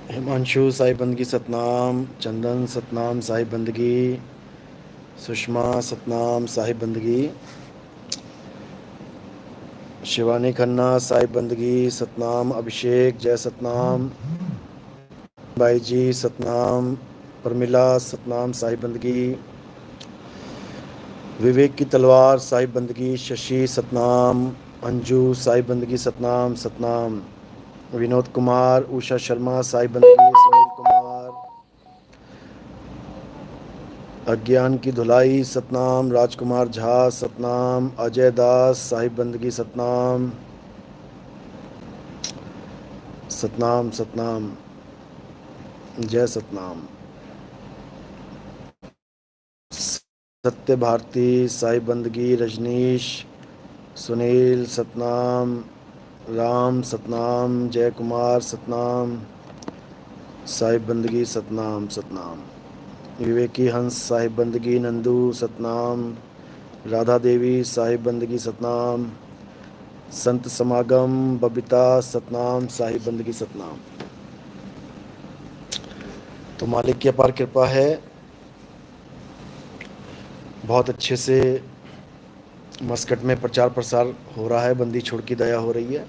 हिमांशु साई बंदगी सतनाम, चंदन सतनाम साई बंदगी, सुषमा सतनाम साई बंदगी, शिवानी खन्ना साई बंदगी सतनाम, अभिषेक जय सतनाम, भाई जी सतनाम, प्रमिला सतनाम साई बंदगी, विवेक की तलवार साई बंदगी, शशि सतनाम, अंजू साई बंदगी सतनाम सतनाम, विनोद कुमार, उषा शर्मा साई बंदगी, सुनील कुमार, अज्ञान की धुलाई सतनाम, राजकुमार झा सतनाम, अजय दास साहिब बंदगी सतनाम सतनाम सतनाम, जय सतनाम, सत्य भारती साहिब बंदगी, रजनीश, सुनील सतनाम, राम सतनाम, जय कुमार सतनाम, साहिब बंदगी सतनाम सतनाम, विवेकी हंस साहिब बंदगी, नंदू सतनाम, राधा देवी साहिब बंदगी सतनाम, संत समागम बबीता सतनाम साहिब बंदगी सतनाम। तो मालिक की अपार कृपा है, बहुत अच्छे से मस्कट में प्रचार प्रसार हो रहा है, बंदी छोड़ की दया हो रही है।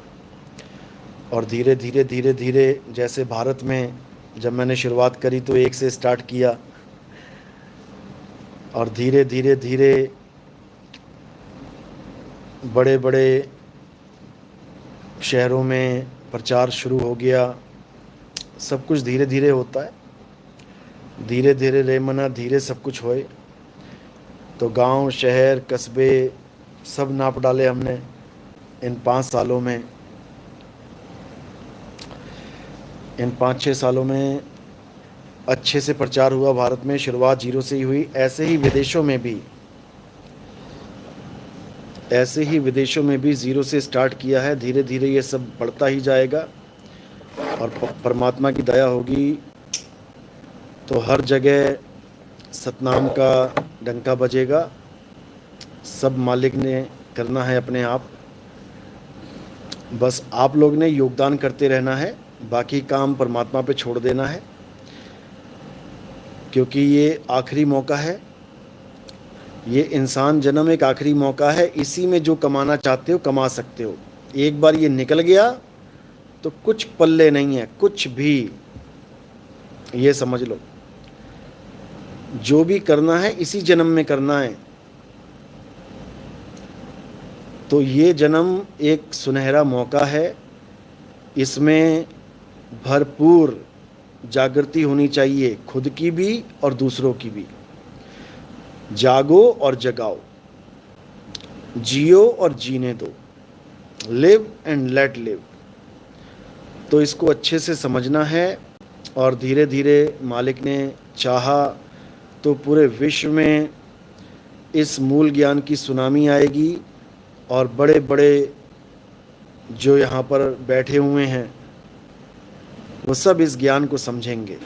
और धीरे धीरे धीरे धीरे जैसे भारत में जब मैंने शुरुआत करी तो एक से स्टार्ट किया, और धीरे धीरे धीरे बड़े बड़े शहरों में प्रचार शुरू हो गया। सब कुछ धीरे धीरे होता है, धीरे धीरे रे मना धीरे सब कुछ होए। तो गांव शहर कस्बे सब नाप डाले हमने इन 5 सालों में। इन 5-6 सालों में अच्छे से प्रचार हुआ भारत में। शुरुआत जीरो से ही हुई, ऐसे ही विदेशों में भी जीरो से स्टार्ट किया है। धीरे धीरे ये सब बढ़ता ही जाएगा, और परमात्मा की दया होगी तो हर जगह सतनाम का डंका बजेगा। सब मालिक ने करना है अपने आप, बस आप लोग ने योगदान करते रहना है, बाकी काम परमात्मा पे छोड़ देना है। क्योंकि ये आखिरी मौका है, ये इंसान जन्म एक आखिरी मौका है। इसी में जो कमाना चाहते हो कमा सकते हो। एक बार ये निकल गया तो कुछ पल्ले नहीं है, कुछ भी। ये समझ लो, जो भी करना है इसी जन्म में करना है। तो ये जन्म एक सुनहरा मौका है, इसमें भरपूर जागृति होनी चाहिए, खुद की भी और दूसरों की भी। जागो और जगाओ, जियो और जीने दो, लिव एंड लेट लिव। तो इसको अच्छे से समझना है। और धीरे धीरे मालिक ने चाहा तो पूरे विश्व में इस मूल ज्ञान की सुनामी आएगी, और बड़े बड़े जो यहाँ पर बैठे हुए हैं वो सब इस ज्ञान को समझेंगे।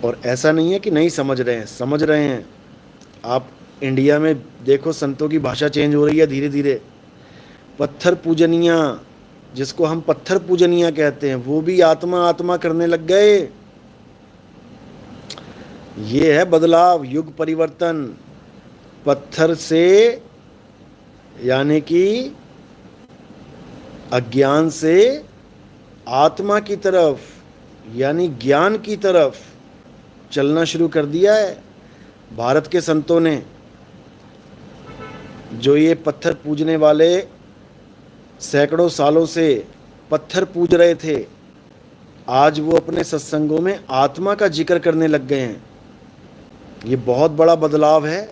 और ऐसा नहीं है कि नहीं समझ रहे हैं, समझ रहे हैं। आप इंडिया में देखो, संतों की भाषा चेंज हो रही है धीरे धीरे। पत्थर पूजनिया, जिसको हम पत्थर पूजनिया कहते हैं, वो भी आत्मा आत्मा करने लग गए। ये है बदलाव, युग परिवर्तन। पत्थर से यानी कि अज्ञान से आत्मा की तरफ यानी ज्ञान की तरफ चलना शुरू कर दिया है भारत के संतों ने। जो ये पत्थर पूजने वाले सैकड़ों सालों से पत्थर पूज रहे थे, आज वो अपने सत्संगों में आत्मा का जिक्र करने लग गए हैं। ये बहुत बड़ा बदलाव है,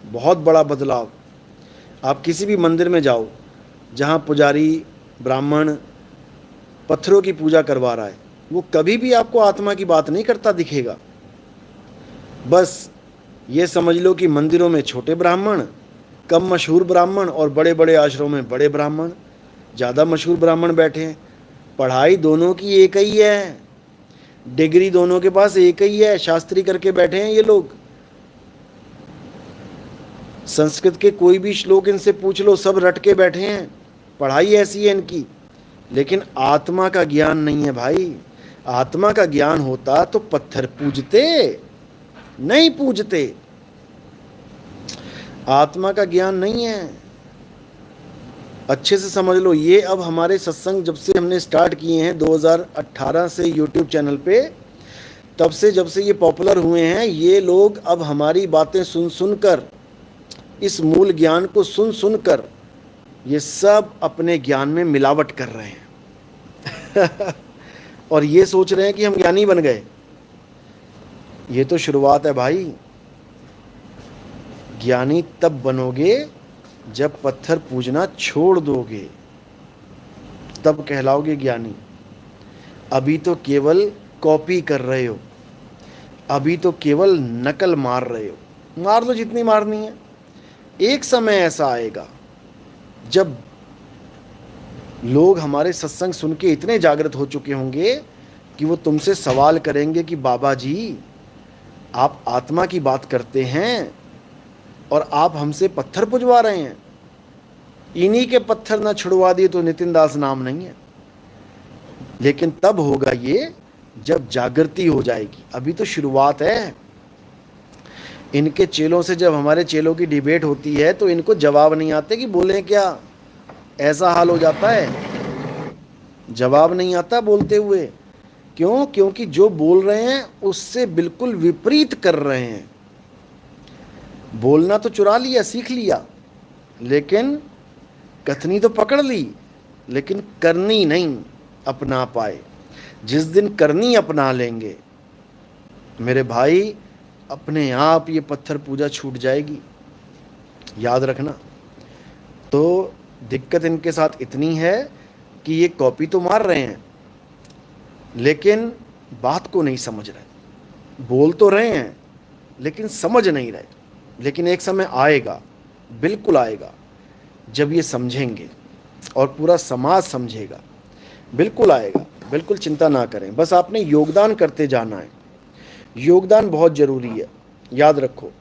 बहुत बड़ा बदलाव। आप किसी भी मंदिर में जाओ जहाँ पुजारी ब्राह्मण पत्थरों की पूजा करवा रहा है, वो कभी भी आपको आत्मा की बात नहीं करता दिखेगा। बस ये समझ लो कि मंदिरों में छोटे ब्राह्मण, कम मशहूर ब्राह्मण, और बड़े बड़े आश्रमों में बड़े ब्राह्मण, ज़्यादा मशहूर ब्राह्मण बैठे हैं। पढ़ाई दोनों की एक ही है, डिग्री दोनों के पास एक ही है, शास्त्री करके बैठे हैं ये लोग। संस्कृत के कोई भी श्लोक इनसे पूछ लो, सब रट के बैठे हैं। पढ़ाई ऐसी है इनकी, लेकिन आत्मा का ज्ञान नहीं है भाई। आत्मा का ज्ञान होता तो पत्थर पूजते, नहीं पूजते। आत्मा का ज्ञान नहीं है, अच्छे से समझ लो। ये अब हमारे सत्संग जब से हमने स्टार्ट किए हैं 2018 से यूट्यूब चैनल पे, तब से जब से ये पॉपुलर हुए हैं, ये लोग अब हमारी बातें सुन सुनकर, इस मूल ज्ञान को सुन सुनकर, ये सब अपने ज्ञान में मिलावट कर रहे हैं और ये सोच रहे हैं कि हम ज्ञानी बन गए। ये तो शुरुआत है भाई। ज्ञानी तब बनोगे जब पत्थर पूजना छोड़ दोगे, तब कहलाओगे ज्ञानी। अभी तो केवल कॉपी कर रहे हो, अभी तो केवल नकल मार रहे हो। मार लो जितनी मारनी है। एक समय ऐसा आएगा जब लोग हमारे सत्संग सुन के इतने जागृत हो चुके होंगे कि वो तुमसे सवाल करेंगे कि बाबा जी, आप आत्मा की बात करते हैं और आप हमसे पत्थर पुजवा रहे हैं। इन्हीं के पत्थर ना छुड़वा दिए तो नितिन दास नाम नहीं है। लेकिन तब होगा ये जब जागृति हो जाएगी। अभी तो शुरुआत है। इनके चेलों से जब हमारे चेलों की डिबेट होती है तो इनको जवाब नहीं आते कि बोलें क्या। ऐसा हाल हो जाता है, जवाब नहीं आता बोलते हुए। क्यों? क्योंकि जो बोल रहे हैं उससे बिल्कुल विपरीत कर रहे हैं। बोलना तो चुरा लिया, सीख लिया, लेकिन कथनी तो पकड़ ली, लेकिन करनी नहीं अपना पाए। जिस दिन करनी अपना लेंगे मेरे भाई, अपने आप ये पत्थर पूजा छूट जाएगी, याद रखना। तो दिक्कत इनके साथ इतनी है कि ये कॉपी तो मार रहे हैं लेकिन बात को नहीं समझ रहे। बोल तो रहे हैं लेकिन समझ नहीं रहे। लेकिन एक समय आएगा, बिल्कुल आएगा, जब ये समझेंगे और पूरा समाज समझेगा। बिल्कुल आएगा, बिल्कुल चिंता ना करें। बस आपने योगदान करते जाना है। योगदान बहुत ज़रूरी है, याद रखो।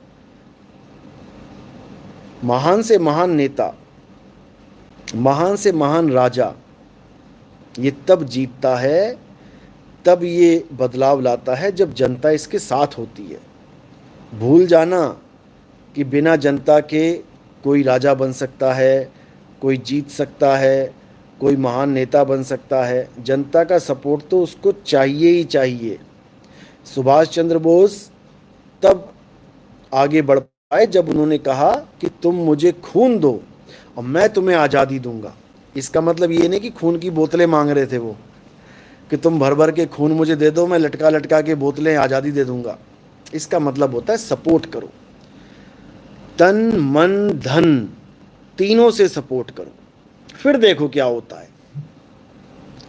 महान से महान नेता, महान से महान राजा, ये तब जीतता है, तब ये बदलाव लाता है जब जनता इसके साथ होती है। भूल जाना कि बिना जनता के कोई राजा बन सकता है, कोई जीत सकता है, कोई महान नेता बन सकता है। जनता का सपोर्ट तो उसको चाहिए ही चाहिए। सुभाष चंद्र बोस तब आगे बढ़ पाए जब उन्होंने कहा कि तुम मुझे खून दो और मैं तुम्हें आज़ादी दूंगा। इसका मतलब ये नहीं कि खून की बोतलें मांग रहे थे वो, कि तुम भर भर के खून मुझे दे दो, मैं लटका लटका के बोतलें आज़ादी दे दूंगा। इसका मतलब होता है सपोर्ट करो, तन मन धन तीनों से सपोर्ट करो, फिर देखो क्या होता है,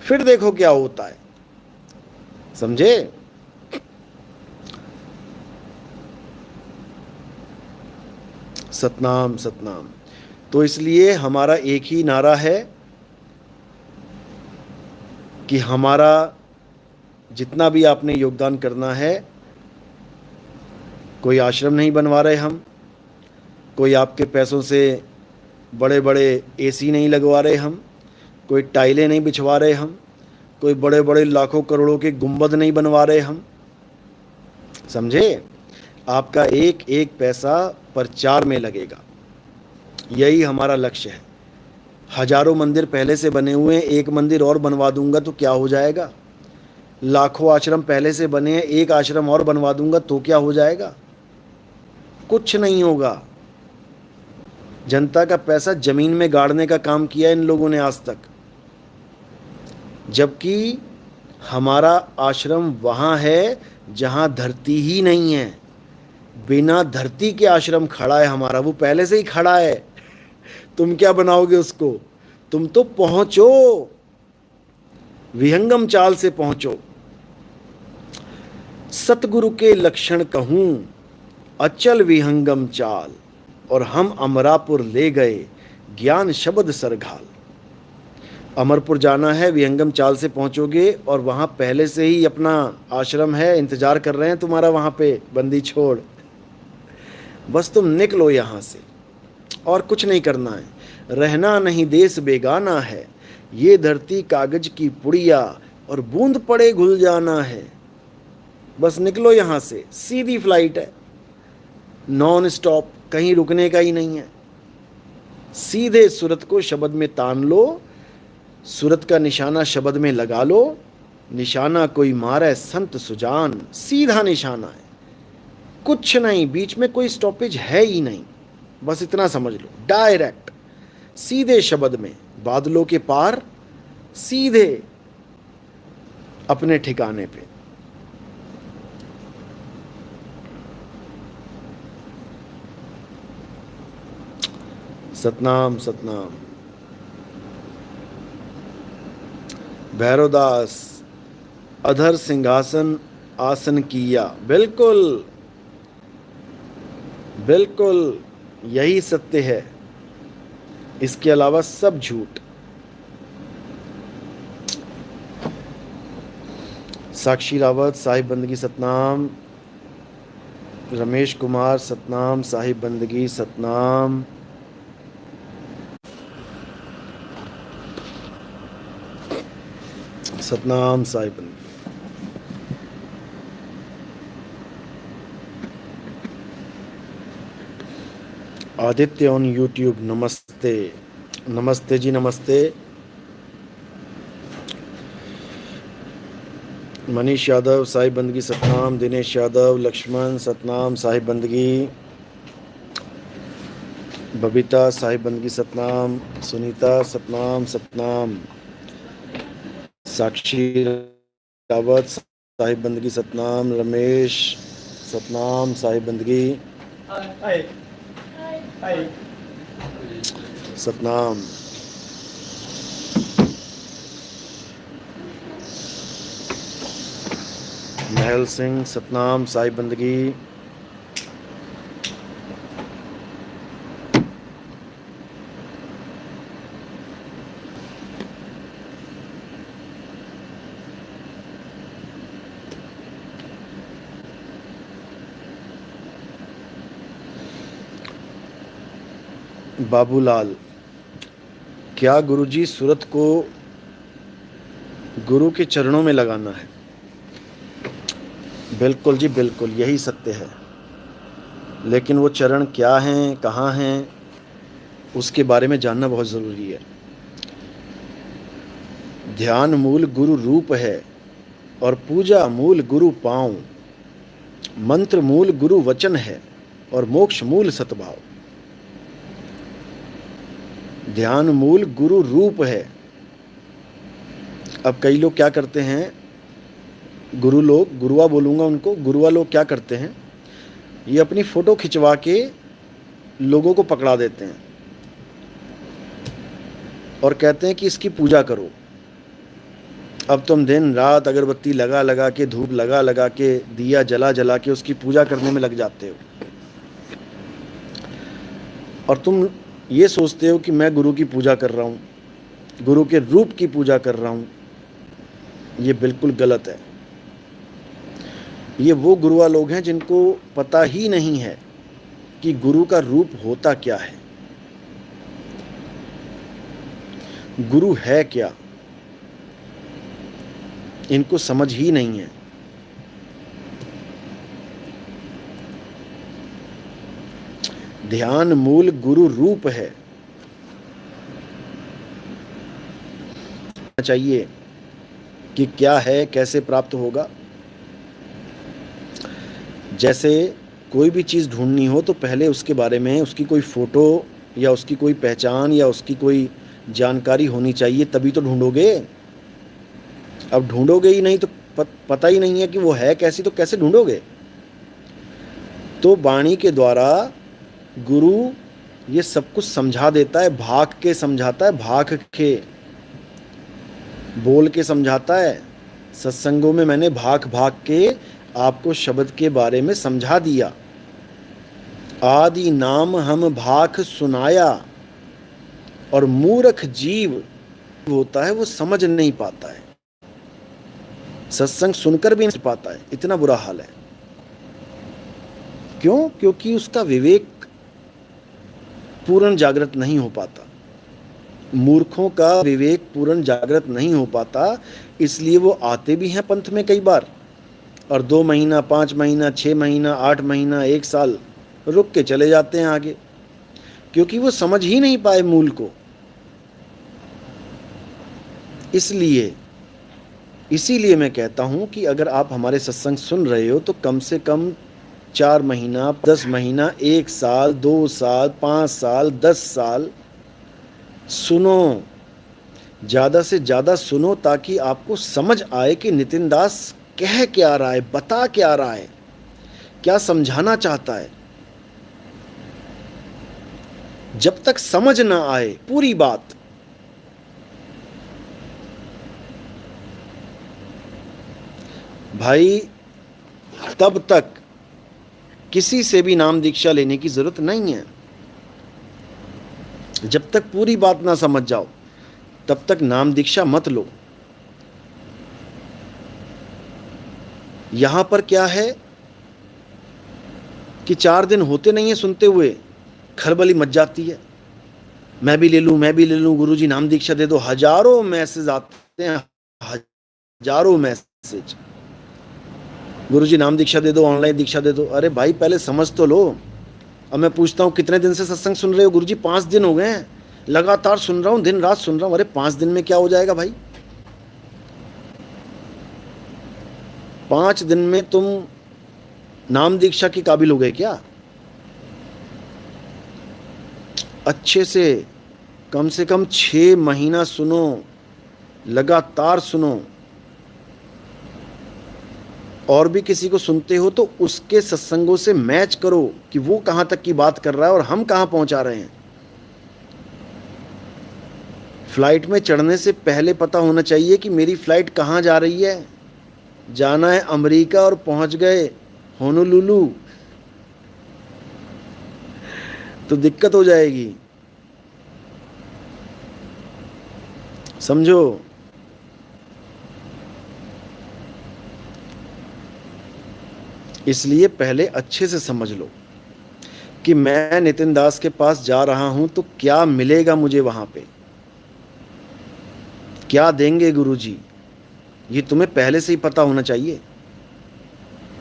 फिर देखो क्या होता है। समझे? सतनाम सतनाम। तो इसलिए हमारा एक ही नारा है कि हमारा जितना भी आपने योगदान करना है, कोई आश्रम नहीं बनवा रहे हम, कोई आपके पैसों से बड़े बड़े एसी नहीं लगवा रहे हम, कोई टाइलें नहीं बिछवा रहे हम, कोई बड़े बड़े लाखों करोड़ों के गुंबद नहीं बनवा रहे हम। समझे? आपका एक एक पैसा प्रचार में लगेगा, यही हमारा लक्ष्य है। हजारों मंदिर पहले से बने हुए हैं, एक मंदिर और बनवा दूंगा तो क्या हो जाएगा? लाखों आश्रम पहले से बने हैं, एक आश्रम और बनवा दूंगा तो क्या हो जाएगा? कुछ नहीं होगा। जनता का पैसा जमीन में गाड़ने का काम किया इन लोगों ने आज तक, जबकि हमारा आश्रम वहाँ है जहाँ धरती ही नहीं है। बिना धरती के आश्रम खड़ा है हमारा, वो पहले से ही खड़ा है। तुम क्या बनाओगे उसको? तुम तो पहुँचो, विहंगम चाल से पहुँचो। सतगुरु के लक्षण कहूँ अचल विहंगम चाल, और हम अमरापुर ले गए ज्ञान शब्द सरघाल। अमरपुर जाना है, विहंगम चाल से पहुंचोगे और वहां पहले से ही अपना आश्रम है, इंतजार कर रहे हैं तुम्हारा वहां पे बंदी छोड़। बस तुम निकलो यहां से और कुछ नहीं करना है। रहना नहीं देश बेगाना है, ये धरती कागज की पुड़िया और बूंद पड़े घुल जाना है। बस निकलो यहाँ से, सीधी फ्लाइट है, नॉन स्टॉप, कहीं रुकने का ही नहीं है। सीधे सूरत को शब्द में तान लो, सूरत का निशाना शब्द में लगा लो। निशाना कोई मारे संत सुजान, सीधा निशाना है, कुछ नहीं, बीच में कोई स्टॉपेज है ही नहीं। बस इतना समझ लो, डायरेक्ट सीधे शब्द में, बादलों के पार, सीधे अपने ठिकाने पे। सतनाम सतनाम। भैरवदास, अधर सिंहासन आसन किया, बिल्कुल बिल्कुल यही सत्य है, इसके अलावा सब झूठ। साक्षी रावत, साहिब बंदगी सतनाम। रमेश कुमार सतनाम, साहिब बंदगी सतनाम। सतनाम साहिब बंदगी। आदित्य ऑन यूट्यूब, नमस्ते। नमस्ते जी, नमस्ते। मनीष यादव, साहिब बंदगी सतनाम। दिनेश यादव, लक्ष्मण सतनाम, साहिब बंदगी। बबीता, साहिब बंदगी सतनाम। सुनीता सतनाम सतनाम। साक्षी रावत, साहिब बंदगी सतनाम। रमेश सतनाम, साहिब बंदगी सतनाम। महल सिंह सतनाम, साहिब बंदगी। बाबूलाल, क्या गुरुजी सूरत को गुरु के चरणों में लगाना है? बिल्कुल जी बिल्कुल, यही सत्य है। लेकिन वो चरण क्या हैं, कहाँ हैं, उसके बारे में जानना बहुत ज़रूरी है। ध्यान मूल गुरु रूप है और पूजा मूल गुरु पाँव। मंत्र मूल गुरु वचन है और मोक्ष मूल सतभाव। ध्यान मूल गुरु रूप है। अब कई लोग क्या करते हैं, गुरु लोग, गुरुआ बोलूँगा उनको, गुरुआ लोग क्या करते हैं, ये अपनी फ़ोटो खिंचवा के लोगों को पकड़ा देते हैं और कहते हैं कि इसकी पूजा करो। अब तुम दिन रात अगरबत्ती लगा लगा के, धूप लगा लगा के, दिया जला जला के उसकी पूजा करने में लग जाते हो और तुम ये सोचते हो कि मैं गुरु की पूजा कर रहा हूँ, गुरु के रूप की पूजा कर रहा हूँ। ये बिल्कुल गलत है। ये वो गुरुआ लोग हैं जिनको पता ही नहीं है कि गुरु का रूप होता क्या है, गुरु है क्या, इनको समझ ही नहीं है। ध्यान मूल गुरु रूप है। चाहिए कि क्या है, कैसे प्राप्त होगा। जैसे कोई भी चीज़ ढूंढनी हो तो पहले उसके बारे में, उसकी कोई फ़ोटो या उसकी कोई पहचान या उसकी कोई जानकारी होनी चाहिए, तभी तो ढूंढोगे। अब ढूंढोगे ही नहीं तो पता ही नहीं है कि वो है कैसी, तो कैसे ढूंढोगे। तो वाणी के द्वारा गुरु ये सब कुछ समझा देता है, भाग के समझाता है, भाग के बोल के समझाता है। सत्संगों में मैंने भाग भाग के आपको शब्द के बारे में समझा दिया। आदि नाम हम भाग सुनाया, और मूर्ख जीव होता है वो समझ नहीं पाता है, सत्संग सुनकर भी नहीं पाता है। इतना बुरा हाल है। क्यों? क्योंकि उसका विवेक पूर्ण जागृत नहीं हो पाता। मूर्खों का विवेक पूर्ण जागृत नहीं हो पाता, इसलिए वो आते भी हैं पंथ में कई बार, और 2 महीना, 5 महीना, 6 महीना, 8 महीना, 1 साल रुक के चले जाते हैं आगे, क्योंकि वो समझ ही नहीं पाए मूल को। इसीलिए मैं कहता हूं कि अगर आप हमारे सत्संग सुन रहे हो तो कम से कम 4 महीना, 10 महीना, 1 साल, 2 साल, 5 साल, 10 साल सुनो, ज़्यादा से ज़्यादा सुनो, ताकि आपको समझ आए कि नितिन दास कह क्या रहा है, बता क्या रहा है, क्या समझाना चाहता है। जब तक समझ ना आए पूरी बात, भाई, तब तक किसी से भी नाम दीक्षा लेने की जरूरत नहीं है। जब तक पूरी बात ना समझ जाओ तब तक नाम दीक्षा मत लो। यहां पर क्या है कि 4 दिन होते नहीं है सुनते हुए खलबली मच जाती है, मैं भी ले लूं, मैं भी ले लूं, गुरुजी नाम दीक्षा दे दो। हजारों मैसेज आते हैं, हजारों मैसेज, गुरुजी नाम दीक्षा दे दो, ऑनलाइन दीक्षा दे दो। अरे भाई पहले समझ तो लो। अब मैं पूछता हूँ कितने दिन से सत्संग सुन रहे हो? गुरुजी 5 दिन हो गए हैं, लगातार सुन रहा हूँ, दिन रात सुन रहा हूँ। अरे 5 दिन में क्या हो जाएगा भाई? 5 दिन में तुम नाम दीक्षा के काबिल हो गए क्या? अच्छे से कम 6 महीना सुनो, लगातार सुनो, और भी किसी को सुनते हो तो उसके सत्संगों से मैच करो कि वो कहां तक की बात कर रहा है और हम कहां पहुंचा रहे हैं। फ्लाइट में चढ़ने से पहले पता होना चाहिए कि मेरी फ्लाइट कहां जा रही है। जाना है अमेरिका और पहुंच गए होनोलुलु तो दिक्कत हो जाएगी, समझो। इसलिए पहले अच्छे से समझ लो कि मैं नितिन दास के पास जा रहा हूं तो क्या मिलेगा मुझे वहां पे, क्या देंगे गुरुजी, ये तुम्हें पहले से ही पता होना चाहिए।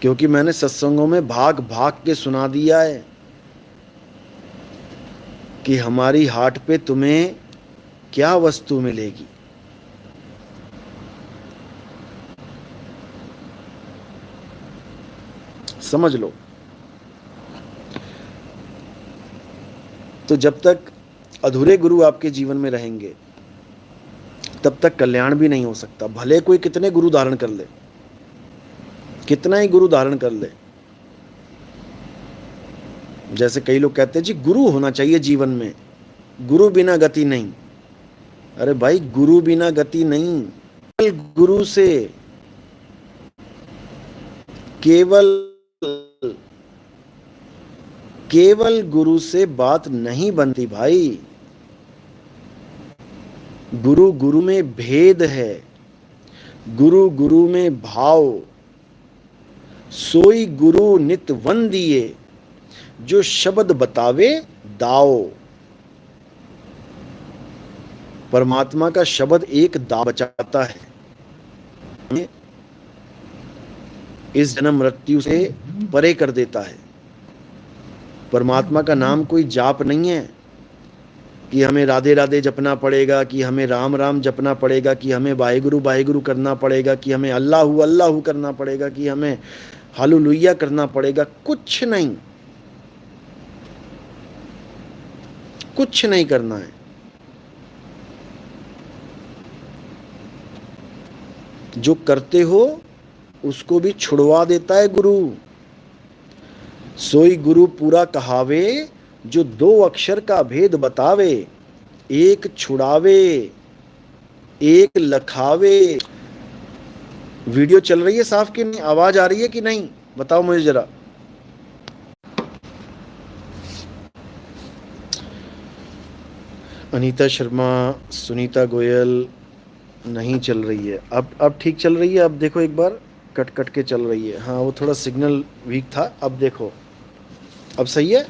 क्योंकि मैंने सत्संगों में भाग भाग के सुना दिया है कि हमारी हाट पे तुम्हें क्या वस्तु मिलेगी। समझ लो। तो जब तक अधूरे गुरु आपके जीवन में रहेंगे तब तक कल्याण भी नहीं हो सकता। भले कोई कितने गुरु धारण कर ले, कितना ही गुरु धारण कर ले। जैसे कई लोग कहते हैं जी गुरु होना चाहिए जीवन में, गुरु बिना गति नहीं। अरे भाई गुरु बिना गति नहीं, गुरु से केवल गुरु से बात नहीं बनती भाई। गुरु गुरु में भेद है, गुरु गुरु में भाव। सोई गुरु नित वंदिए, जो शब्द बतावे दाओ। परमात्मा का शब्द एक दाव बचाता है, इस जन्म मृत्यु से परे कर देता है। परमात्मा का नाम कोई जाप नहीं है कि हमें राधे राधे जपना पड़ेगा, कि हमें राम राम जपना पड़ेगा, कि हमें वाहेगुरु वाहेगुरु करना पड़ेगा, कि हमें अल्लाहु अल्लाहु करना पड़ेगा, कि हमें हालेलुया करना पड़ेगा। कुछ नहीं, कुछ नहीं करना है। जो करते हो उसको भी छुड़वा देता है गुरु। सोई गुरु पूरा कहावे, जो 2 अक्षर का भेद बतावे। एक छुड़ावे एक लखावे। वीडियो चल रही है साफ कि नहीं? आवाज आ रही है कि नहीं? बताओ मुझे जरा। अनीता शर्मा, सुनीता गोयल नहीं चल रही है। अब ठीक चल रही है। अब देखो एक बार, कट कट के चल रही है। हाँ वो थोड़ा सिग्नल वीक था। अब देखो, अब सही है।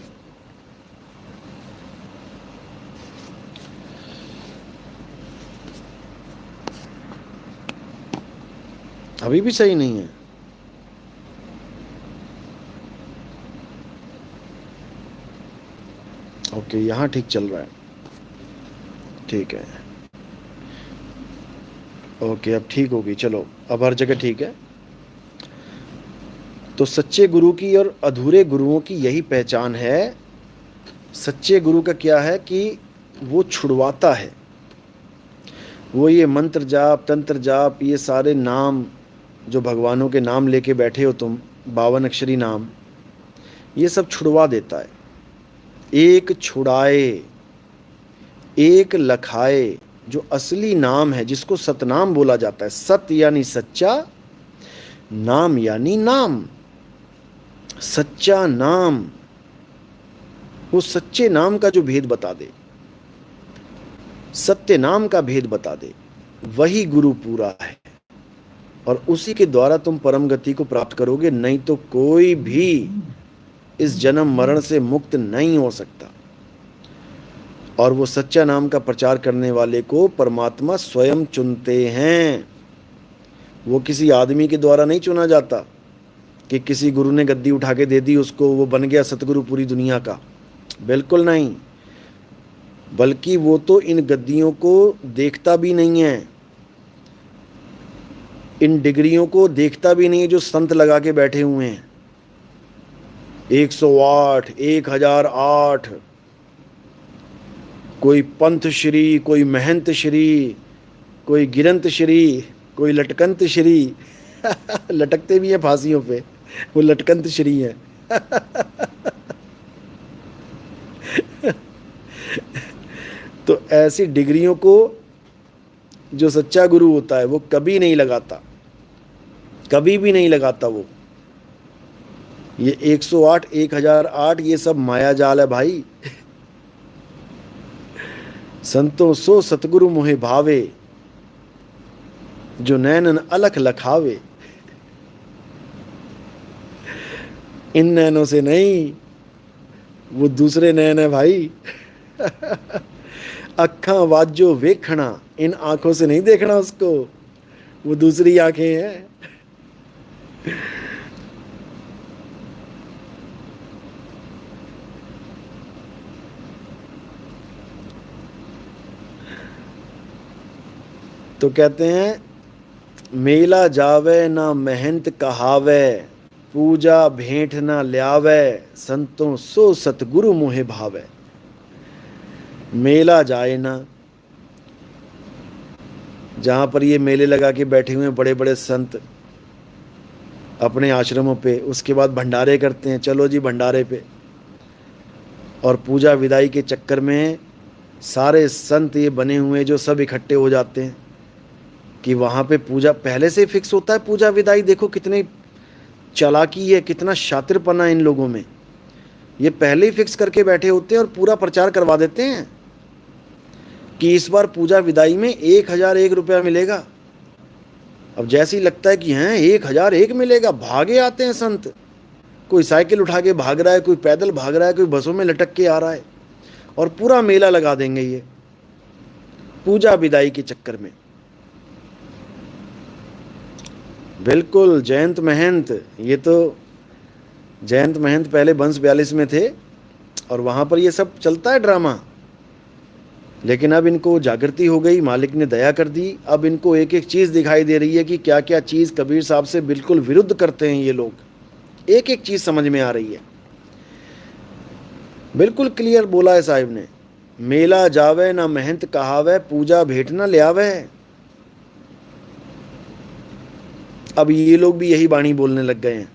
अभी भी सही नहीं है। ओके, यहाँ ठीक चल रहा है, ठीक है। ओके, अब ठीक होगी, चलो अब हर जगह ठीक है। तो सच्चे गुरु की और अधूरे गुरुओं की यही पहचान है। सच्चे गुरु का क्या है कि वो छुड़वाता है। वो ये मंत्र जाप, तंत्र जाप, ये सारे नाम जो भगवानों के नाम लेके बैठे हो तुम, 52 अक्षरी नाम, ये सब छुड़वा देता है। एक छुड़ाए, एक लखाए, जो असली नाम है, जिसको सतनाम बोला जाता है। सत यानी सच्चा, नाम यानी नाम, सच्चा नाम। वो सच्चे नाम का जो भेद बता दे, सत्य नाम का भेद बता दे, वही गुरु पूरा है। और उसी के द्वारा तुम परम गति को प्राप्त करोगे, नहीं तो कोई भी इस जन्म मरण से मुक्त नहीं हो सकता। और वो सच्चा नाम का प्रचार करने वाले को परमात्मा स्वयं चुनते हैं। वो किसी आदमी के द्वारा नहीं चुना जाता कि किसी गुरु ने गद्दी उठा के दे दी उसको, वो बन गया सतगुरु पूरी दुनिया का। बिल्कुल नहीं। बल्कि वो तो इन गद्दियों को देखता भी नहीं है, इन डिग्रियों को देखता भी नहीं है जो संत लगा के बैठे हुए हैं। 108, 1008, कोई पंथ श्री, कोई महंत श्री, कोई गिरंत श्री, कोई लटकंत श्री। लटकते भी हैं फांसियों पे, वो लटकंत श्री है। तो ऐसी डिग्रियों को जो सच्चा गुरु होता है वो कभी नहीं लगाता, कभी भी नहीं लगाता। वो ये 108, 1008, ये सब माया जाल है भाई। संतों सो सतगुरु मोहे भावे, जो नैनन अलख लखावे। इन नैनों से नहीं, वो दूसरे नैन है भाई। अखा वाजो वेखना, इन आंखों से नहीं देखना उसको, वो दूसरी आंखें हैं। तो कहते हैं, मेला जावे ना महंत कहावे, पूजा भेंट ना ल्यावे, संतों सो सतगुरु मोहे भावे। मेला जाए ना, जहां पर ये मेले लगा के बैठे हुए बड़े बड़े संत अपने आश्रमों पे, उसके बाद भंडारे करते हैं, चलो जी भंडारे पे। और पूजा विदाई के चक्कर में सारे संत ये बने हुए जो सब इकट्ठे हो जाते हैं कि वहाँ पे पूजा पहले से फिक्स होता है। पूजा विदाई देखो कितनी चालाकी है, कितना शातिरपना इन लोगों में। ये पहले ही फिक्स करके बैठे होते हैं और पूरा प्रचार करवा देते हैं कि इस बार पूजा विदाई में 1001 रुपया मिलेगा। अब जैसे ही लगता है कि हैं 1001 मिलेगा, भागे आते हैं संत। कोई साइकिल उठा के भाग रहा है, कोई पैदल भाग रहा है, कोई बसों में लटक के आ रहा है, और पूरा मेला लगा देंगे ये पूजा विदाई के चक्कर में। बिल्कुल जयंत महंत, ये तो जयंत महंत पहले बंस 42 में थे और वहाँ पर ये सब चलता है ड्रामा। लेकिन अब इनको जागृति हो गई, मालिक ने दया कर दी। अब इनको एक एक चीज़ दिखाई दे रही है कि क्या क्या चीज़ कबीर साहब से बिल्कुल विरुद्ध करते हैं ये लोग। एक एक चीज़ समझ में आ रही है। बिल्कुल क्लियर बोला है साहिब ने, मेला जावे ना महंत कहावे, पूजा भेंट ना ल्यावे। अब ये लोग भी यही बाणी बोलने लग गए हैं।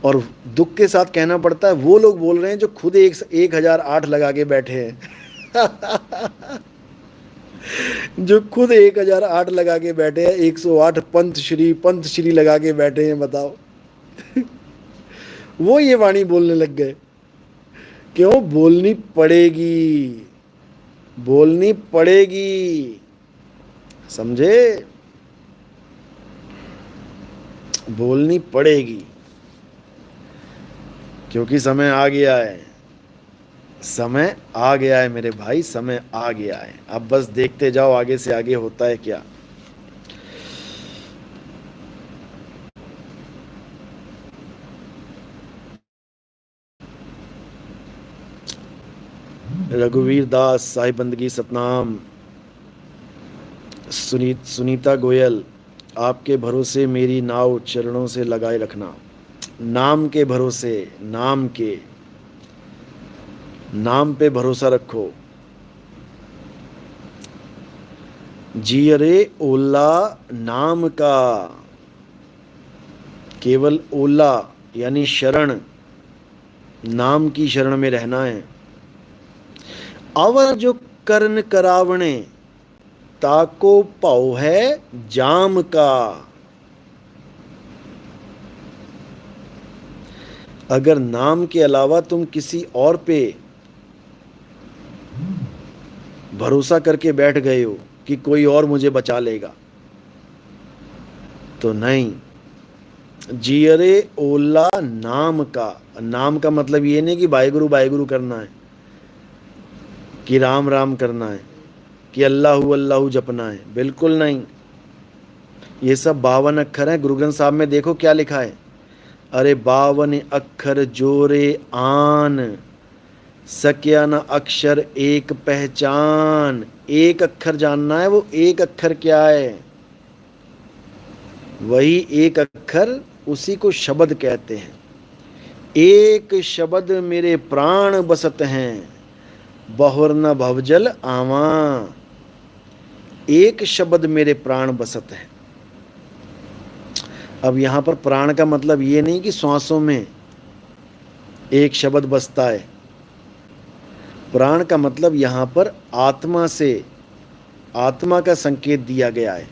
और दुख के साथ कहना पड़ता है, वो लोग बोल रहे हैं जो खुद 1008 लगा के बैठे हैं। जो खुद 1008 लगा के बैठे हैं, 108 पंथ श्री लगा के बैठे हैं, बताओ। वो ये वाणी बोलने लग गए। क्यों? बोलनी पड़ेगी, बोलनी पड़ेगी, समझे? बोलनी पड़ेगी, क्योंकि समय आ गया है। समय आ गया है मेरे भाई, समय आ गया है। अब बस देखते जाओ आगे से आगे होता है क्या। रघुवीर दास, साहिब बंदगी सतनाम। सुनीता गोयल, आपके भरोसे मेरी नाव चरणों से लगाए रखना। नाम के भरोसे, नाम पे भरोसा रखो। जी अरे ओला नाम का, केवल ओला यानी शरण, नाम की शरण में रहना है। अवर जो कर्ण करावणे, ताको पाओ है जाम का। अगर नाम के अलावा तुम किसी और पे भरोसा करके बैठ गए हो कि कोई और मुझे बचा लेगा, तो नहीं। जियरे ओला नाम का, नाम का मतलब ये नहीं कि वाहिगुरु वाहिगुरु करना है, कि राम राम करना है, कि अल्लाहु अल्लाहु जपना है, बिल्कुल नहीं। ये सब 52 अक्षर हैं। गुरु ग्रंथ साहब में देखो क्या लिखा है, अरे 52 अक्षर जोरे आन, सक्या न अक्षर एक पहचान। एक अक्षर जानना है, वो एक अक्षर क्या है, वही एक अक्षर, उसी को शब्द कहते हैं। एक शब्द मेरे प्राण बसत हैं, बहुर न भवजल आवा। एक शब्द मेरे प्राण बसत है। अब यहां पर प्राण का मतलब ये नहीं कि श्वासों में एक शब्द बसता है। प्राण का मतलब यहां पर आत्मा से, आत्मा का संकेत दिया गया है,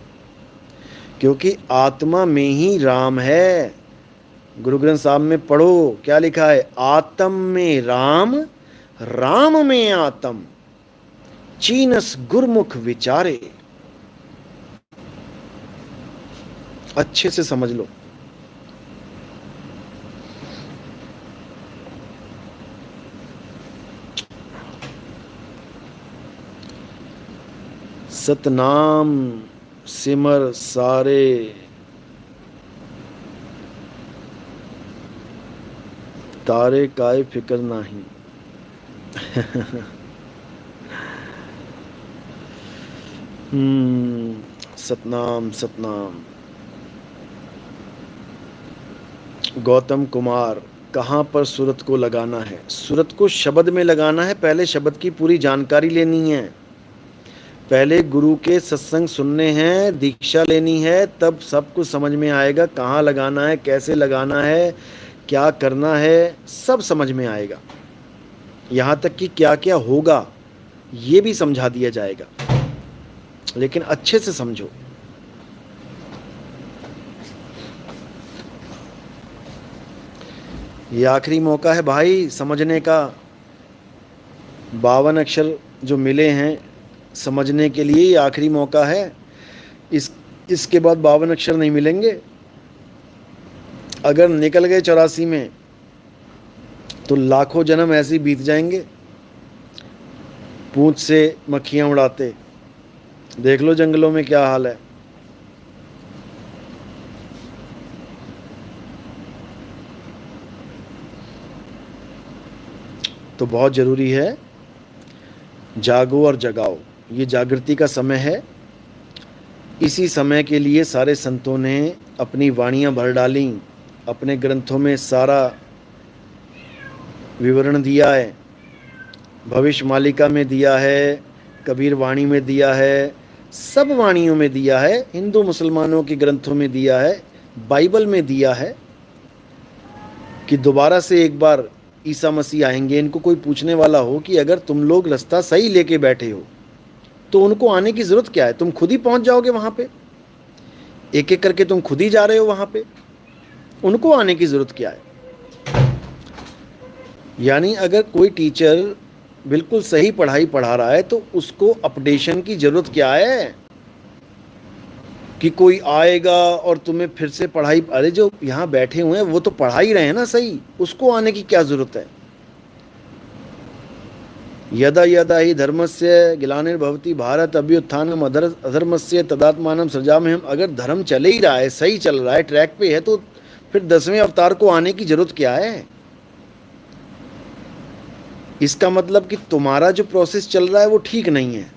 क्योंकि आत्मा में ही राम है। गुरु ग्रंथ साहब में पढ़ो क्या लिखा है, आत्म में राम, राम में आत्म, चीनस गुरमुख विचारे। अच्छे से समझ लो। सतनाम सिमर सारे, तारे काय फिक्र नहीं। सतनाम सतनाम। गौतम कुमार, कहाँ पर सूरत को लगाना है? सूरत को शब्द में लगाना है। पहले शब्द की पूरी जानकारी लेनी है, पहले गुरु के सत्संग सुनने हैं, दीक्षा लेनी है, तब सब कुछ समझ में आएगा। कहाँ लगाना है, कैसे लगाना है, क्या करना है, सब समझ में आएगा। यहाँ तक कि क्या क्या होगा ये भी समझा दिया जाएगा, लेकिन अच्छे से समझो। ये आखिरी मौका है भाई समझने का। 52 अक्षर जो मिले हैं समझने के लिए, ये आखिरी मौका है। इसके बाद 52 अक्षर नहीं मिलेंगे। अगर निकल गए 84 में तो लाखों जन्म ऐसे ही बीत जाएंगे, पूंछ से मक्खियां उड़ाते। देख लो जंगलों में क्या हाल है। तो बहुत ज़रूरी है, जागो और जगाओ। ये जागृति का समय है। इसी समय के लिए सारे संतों ने अपनी वाणियाँ भर डाली, अपने ग्रंथों में सारा विवरण दिया है। भविष्य मालिका में दिया है, कबीर वाणी में दिया है, सब वाणियों में दिया है, हिंदू मुसलमानों के ग्रंथों में दिया है, बाइबल में दिया है कि दोबारा से एक बार ईसा मसीह आएंगे। इनको कोई पूछने वाला हो कि अगर तुम लोग रास्ता सही लेके बैठे हो तो उनको आने की ज़रूरत क्या है? तुम खुद ही पहुंच जाओगे वहाँ पे। एक एक करके तुम खुद ही जा रहे हो वहाँ पे, उनको आने की ज़रूरत क्या है? यानी अगर कोई टीचर बिल्कुल सही पढ़ाई पढ़ा रहा है तो उसको अपडेशन की ज़रूरत क्या है कि कोई आएगा और तुम्हें फिर से पढ़ाई। अरे जो यहाँ बैठे हुए हैं वो तो पढ़ा ही रहे हैं ना सही, उसको आने की क्या ज़रूरत है? यदा यदा ही धर्मस्य ग्लानिर्भवति भारत अभ्युत्थानम अधर्मस्य तदात्मानं सृजाम्यहम्। अगर धर्म चले ही रहा है, सही चल रहा है, ट्रैक पे है, तो फिर 10वें अवतार को आने की ज़रूरत क्या है? इसका मतलब कि तुम्हारा जो प्रोसेस चल रहा है वो ठीक नहीं है,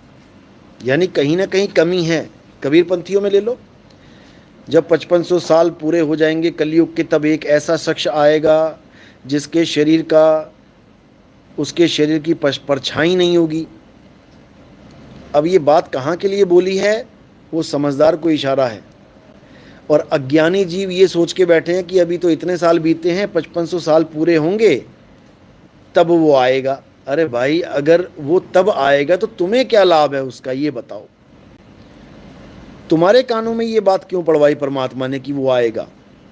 यानी कहीं ना कहीं कमी है। कबीरपंथियों में ले लो, जब 5500 साल पूरे हो जाएंगे कलयुग के, तब एक ऐसा शख्स आएगा जिसके शरीर का, उसके शरीर की परछाई नहीं होगी। अब ये बात कहाँ के लिए बोली है? वो समझदार को इशारा है। और अज्ञानी जीव ये सोच के बैठे हैं कि अभी तो इतने साल बीते हैं, 5500 साल पूरे होंगे तब वो आएगा। अरे भाई, अगर वो तब आएगा तो तुम्हें क्या लाभ है उसका, ये बताओ। तुम्हारे कानों में ये बात क्यों पड़वाई परमात्मा ने कि वो आएगा?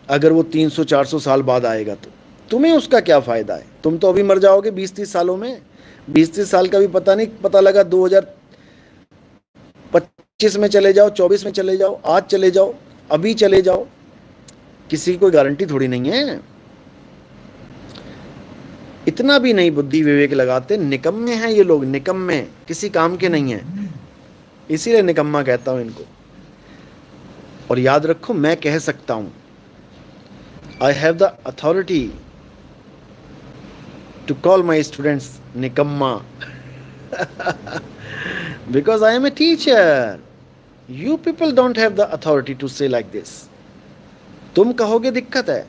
अगर वो 300-400 साल बाद आएगा तो तुम्हें उसका क्या फ़ायदा है? तुम तो अभी मर जाओगे 20-30 सालों में। 20-30 साल का भी पता नहीं, पता लगा 2025 में चले जाओ, 24 में चले जाओ, आज चले जाओ, अभी चले जाओ, किसी की कोई गारंटी थोड़ी नहीं है। इतना भी नहीं बुद्धि विवेक लगाते। निकम्मे हैं ये लोग, निकम्मे, किसी काम के नहीं हैं, इसीलिए निकम्मा कहता हूं इनको। और याद रखो, मैं कह सकता हूं, I have the authority to call my students निकम्मा because I am a teacher. You people don't have the authority to say like this. तुम कहोगे दिक्कत है,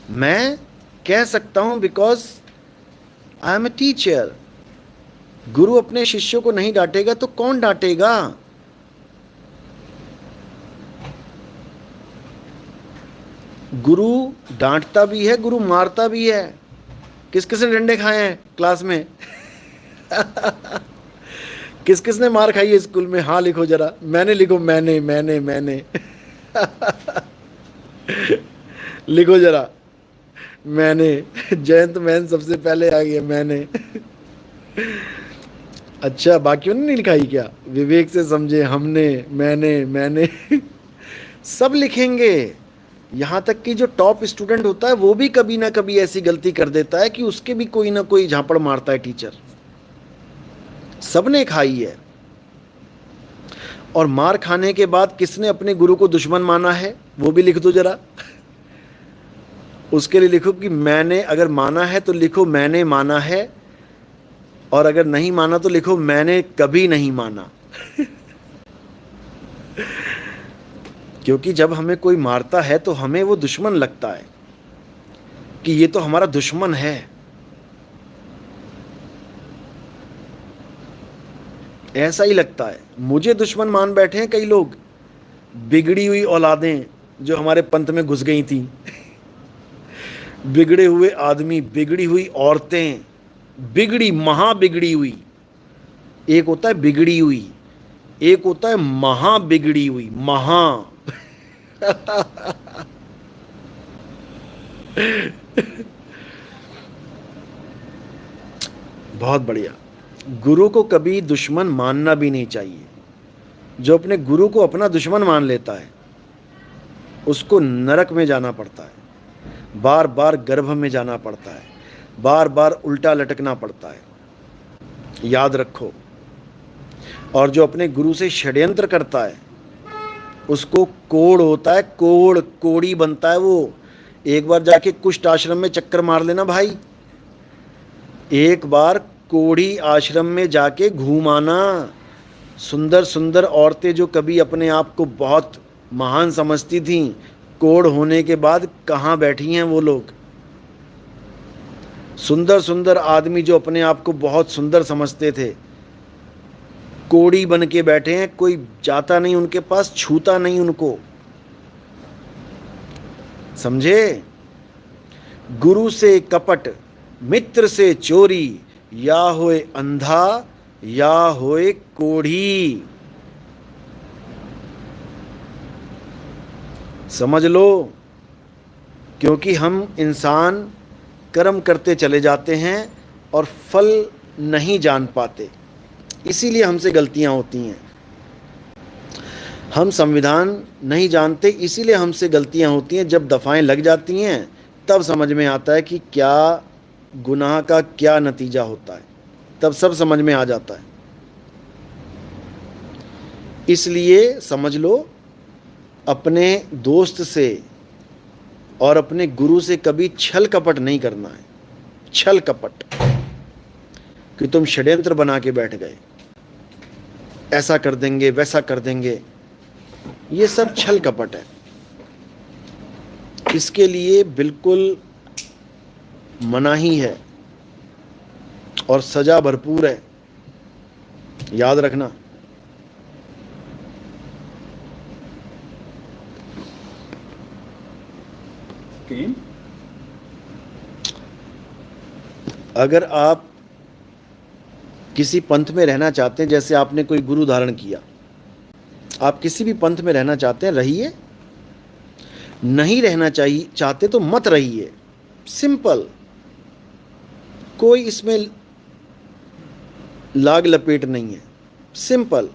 मैं कह सकता हूं because I am a teacher. गुरु अपने शिष्यों को नहीं डांटेगा तो कौन डांटेगा? गुरु डांटता भी है, गुरु मारता भी है। किस किस ने डंडे खाए हैं क्लास में? किस किस ने मार खाई है स्कूल में? हाँ लिखो जरा। मैंने लिखो, मैंने लिखो जरा, मैंने। जयंत मैन सबसे पहले आ गया, मैंने। अच्छा, बाकियों ने नहीं लिखाई क्या? विवेक से समझे, हमने, मैंने सब लिखेंगे। यहाँ तक कि जो टॉप स्टूडेंट होता है वो भी कभी ना कभी ऐसी गलती कर देता है कि उसके भी कोई ना कोई झापड़ मारता है टीचर। सबने खाई है। और मार खाने के बाद किसने अपने गुरु को दुश्मन माना है, वो भी लिख दो जरा। उसके लिए लिखो कि मैंने, अगर माना है तो लिखो मैंने माना है, और अगर नहीं माना तो लिखो मैंने कभी नहीं माना। क्योंकि जब हमें कोई मारता है तो हमें वो दुश्मन लगता है कि ये तो हमारा दुश्मन है। ऐसा ही लगता है। मुझे दुश्मन मान बैठे हैं कई लोग, बिगड़ी हुई औलादें जो हमारे पंथ में घुस गई थी। बिगड़े हुए आदमी, बिगड़ी हुई औरतें, बिगड़ी, महा बिगड़ी हुई। एक होता है बिगड़ी हुई, एक होता है महा बिगड़ी हुई, महा। बहुत बढ़िया। गुरु को कभी दुश्मन मानना भी नहीं चाहिए। जो अपने गुरु को अपना दुश्मन मान लेता है उसको नरक में जाना पड़ता है, बार बार गर्भ में जाना पड़ता है, बार बार उल्टा लटकना पड़ता है। याद रखो। और जो अपने गुरु से षड्यंत्र करता है उसको कोड़ होता है, कोड़, कोड़ी बनता है वो। एक बार जाके कुष्ठ आश्रम में चक्कर मार लेना भाई, एक बार कोड़ी आश्रम में जाके घूम आना। सुंदर सुंदर औरतें जो कभी अपने आप को बहुत महान समझती थीं, कोड़ होने के बाद कहाँ बैठी हैं वो लोग। सुंदर सुंदर आदमी जो अपने आप को बहुत सुंदर समझते थे, कोड़ी बन के बैठे हैं। कोई जाता नहीं उनके पास, छूता नहीं उनको। समझे? गुरु से कपट, मित्र से चोरी, या होए अंधा या होए कोढ़ी। समझ लो। क्योंकि हम इंसान कर्म करते चले जाते हैं और फल नहीं जान पाते, इसीलिए हमसे गलतियां होती हैं। हम संविधान नहीं जानते, इसीलिए हमसे गलतियां होती हैं। जब दफाएं लग जाती हैं तब समझ में आता है कि क्या गुनाह का क्या नतीजा होता है, तब सब समझ में आ जाता है। इसलिए समझ लो, अपने दोस्त से और अपने गुरु से कभी छल कपट नहीं करना है। छल कपट कि तुम षड्यंत्र बना के बैठ गए, ऐसा कर देंगे वैसा कर देंगे। ये सब छल कपट है। इसके लिए बिल्कुल मनाही है और सजा भरपूर है, याद रखना। अगर आप किसी पंथ में रहना चाहते हैं, जैसे आपने कोई गुरु धारण किया, आप किसी भी पंथ में रहना चाहते हैं, रहिए। नहीं रहना चाहिए चाहते तो मत रहिए। सिंपल, कोई इसमें लाग लपेट नहीं है। सिंपल,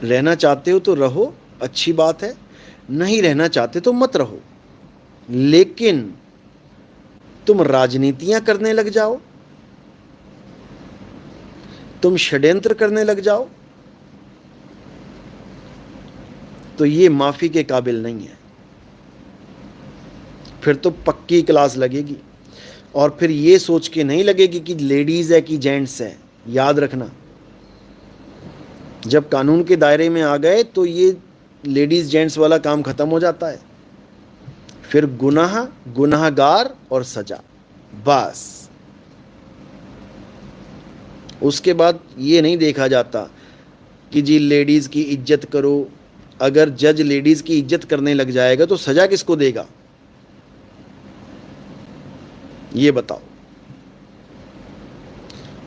रहना चाहते हो तो रहो, अच्छी बात है। नहीं रहना चाहते तो मत रहो। लेकिन तुम राजनीतियां करने लग जाओ, तुम षड्यंत्र करने लग जाओ, तो ये माफी के काबिल नहीं है। फिर तो पक्की क्लास लगेगी। और फिर ये सोच के नहीं लगेगी कि लेडीज है कि जेंट्स है। याद रखना, जब कानून के दायरे में आ गए तो ये लेडीज जेंट्स वाला काम खत्म हो जाता है। फिर गुनाह, गुनाहगार और सजा, बस। उसके बाद ये नहीं देखा जाता कि जी लेडीज की इज्जत करो। अगर जज लेडीज की इज्जत करने लग जाएगा तो सजा किसको देगा, ये बताओ।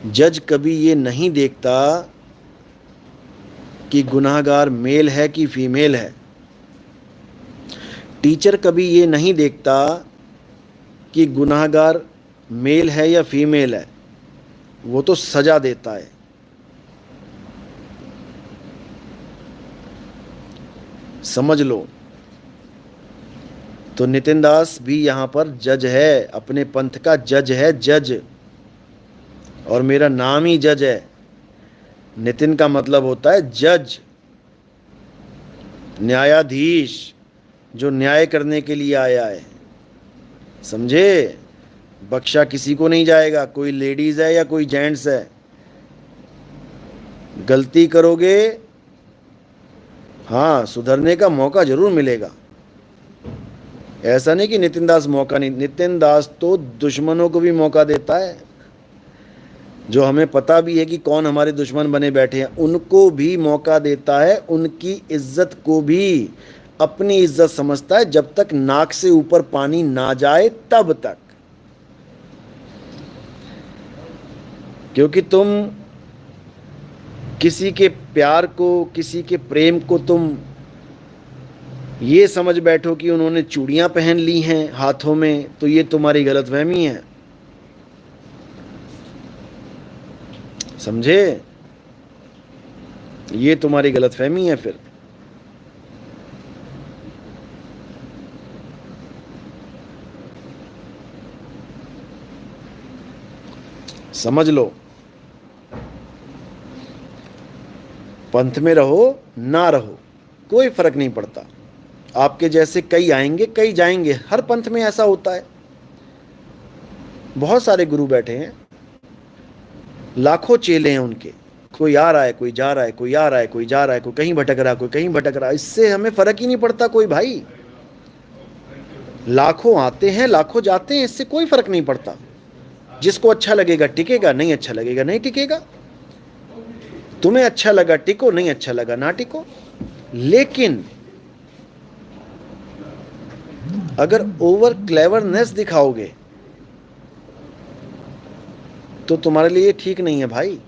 जज कभी ये नहीं देखता कि गुनाहगार मेल है कि फीमेल है। टीचर कभी ये नहीं देखता कि गुनाहगार मेल है या फीमेल है। वो तो सजा देता है। समझ लो। तो नितिन दास भी यहां पर जज है, अपने पंथ का जज है, जज। और मेरा नाम ही जज है। नितिन का मतलब होता है जज, न्यायाधीश, जो न्याय करने के लिए आया है। समझे? बख्शा किसी को नहीं जाएगा, कोई लेडीज है या कोई जेंट्स है। गलती करोगे, हाँ, सुधरने का मौका जरूर मिलेगा। ऐसा नहीं कि नितिन दास मौका नहीं, नितिन दास तो दुश्मनों को भी मौका देता है। जो हमें पता भी है कि कौन हमारे दुश्मन बने बैठे हैं, उनको भी मौका देता है। उनकी इज्जत को भी अपनी इज्जत समझता है। जब तक नाक से ऊपर पानी ना जाए तब तक। क्योंकि तुम किसी के प्यार को, किसी के प्रेम को तुम ये समझ बैठो कि उन्होंने चूड़ियां पहन ली हैं हाथों में, तो ये तुम्हारी गलतफहमी है। समझे? ये तुम्हारी गलतफहमी है। फिर समझ लो। पंथ में रहो ना रहो, कोई फर्क नहीं पड़ता। आपके जैसे कई आएंगे, कई जाएंगे। हर पंथ में ऐसा होता है। बहुत सारे गुरु बैठे हैं, लाखों चेले हैं उनके। कोई आ रहा है, कोई जा रहा है, कोई आ रहा है, कोई जा रहा है, कोई कहीं भटक रहा है, कोई कहीं भटक रहा है। इससे हमें फर्क ही नहीं पड़ता कोई भाई। लाखों आते हैं, लाखों जाते हैं, इससे कोई फर्क नहीं पड़ता। जिसको अच्छा लगेगा टिकेगा, नहीं अच्छा लगेगा नहीं टिकेगा। तुम्हें अच्छा लगा टिको, नहीं अच्छा लगा ना टिको। लेकिन अगर ओवर क्लेवरनेस दिखाओगे तो तुम्हारे लिए ठीक नहीं है भाई।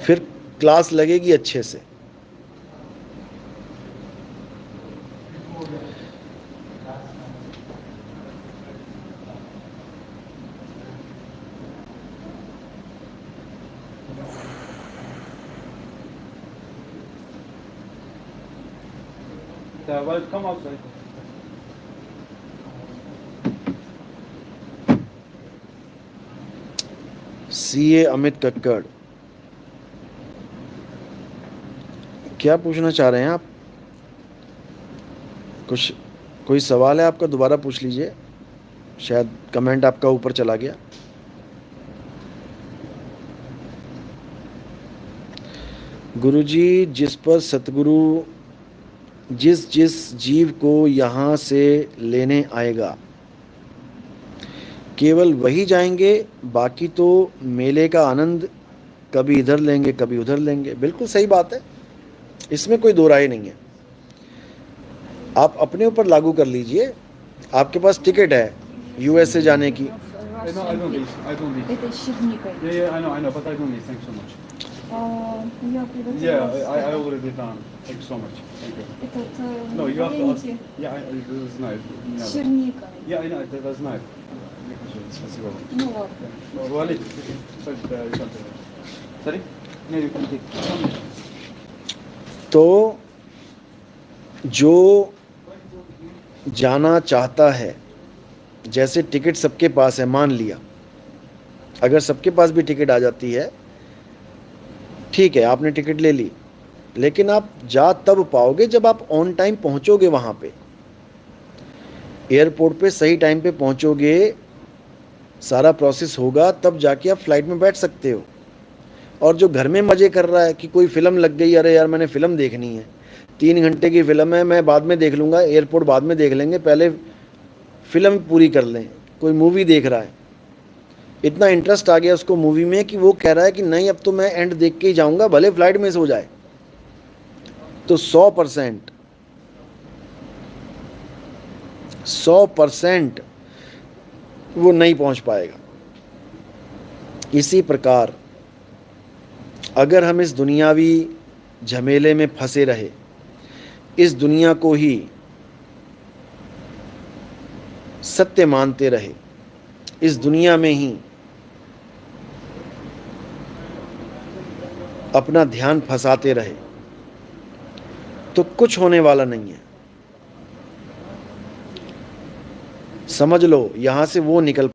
फिर क्लास लगेगी अच्छे से। Come outside. CA Amit Kakkar, क्या पूछना चाह रहे हैं आप? कुछ कोई सवाल है आपका? दोबारा पूछ लीजिए। शायद कमेंट आपका ऊपर चला गया। गुरुजी, जिस पर सतगुरु जिस जिस जीव को यहाँ से लेने आएगा केवल वही जाएंगे, बाकी तो मेले का आनंद कभी इधर लेंगे कभी उधर लेंगे। बिल्कुल सही बात है, इसमें कोई दो राय नहीं है। आप अपने ऊपर लागू कर लीजिए। आपके पास टिकट है यूएसए जाने की। I don't need. Это с черникой. Yeah, I know, but I don't need. Thanks so much. Я приготовила. Yeah, I already done. Thanks so much. Thank you. Этот No, you have to ask. вареники Yeah, I знаю. с черникой. Yeah, I know, это знаю. Спасибо. Ну ладно. Валик, sorry? No, you can take. तो जो जाना चाहता है, जैसे ticket सबके पास है, मान लिया अगर सबके पास भी टिकट आ जाती है, ठीक है आपने टिकट ले ली, लेकिन आप जा तब पाओगे जब आप ऑन टाइम पहुंचोगे। वहां पे एयरपोर्ट पे सही टाइम पे पहुंचोगे, सारा प्रोसेस होगा, तब जाके आप फ्लाइट में बैठ सकते हो। और जो घर में मज़े कर रहा है कि कोई फ़िल्म लग गई, अरे यार मैंने फ़िल्म देखनी है, 3 घंटे की फ़िल्म है, मैं बाद में देख लूँगा, एयरपोर्ट बाद में देख लेंगे, पहले फ़िल्म पूरी कर लें। कोई मूवी देख रहा है, इतना इंटरेस्ट आ गया उसको मूवी में कि वो कह रहा है कि नहीं अब तो मैं एंड देख के ही जाऊँगा, भले फ्लाइट मिस हो जाए। तो 100% वो नहीं पहुँच पाएगा। इसी प्रकार अगर हम इस दुनियावी झमेले में फंसे रहे, इस दुनिया को ही सत्य मानते रहे, इस दुनिया में ही अपना ध्यान फंसाते रहे, तो कुछ होने वाला नहीं है। समझ लो, यहां से वो निकल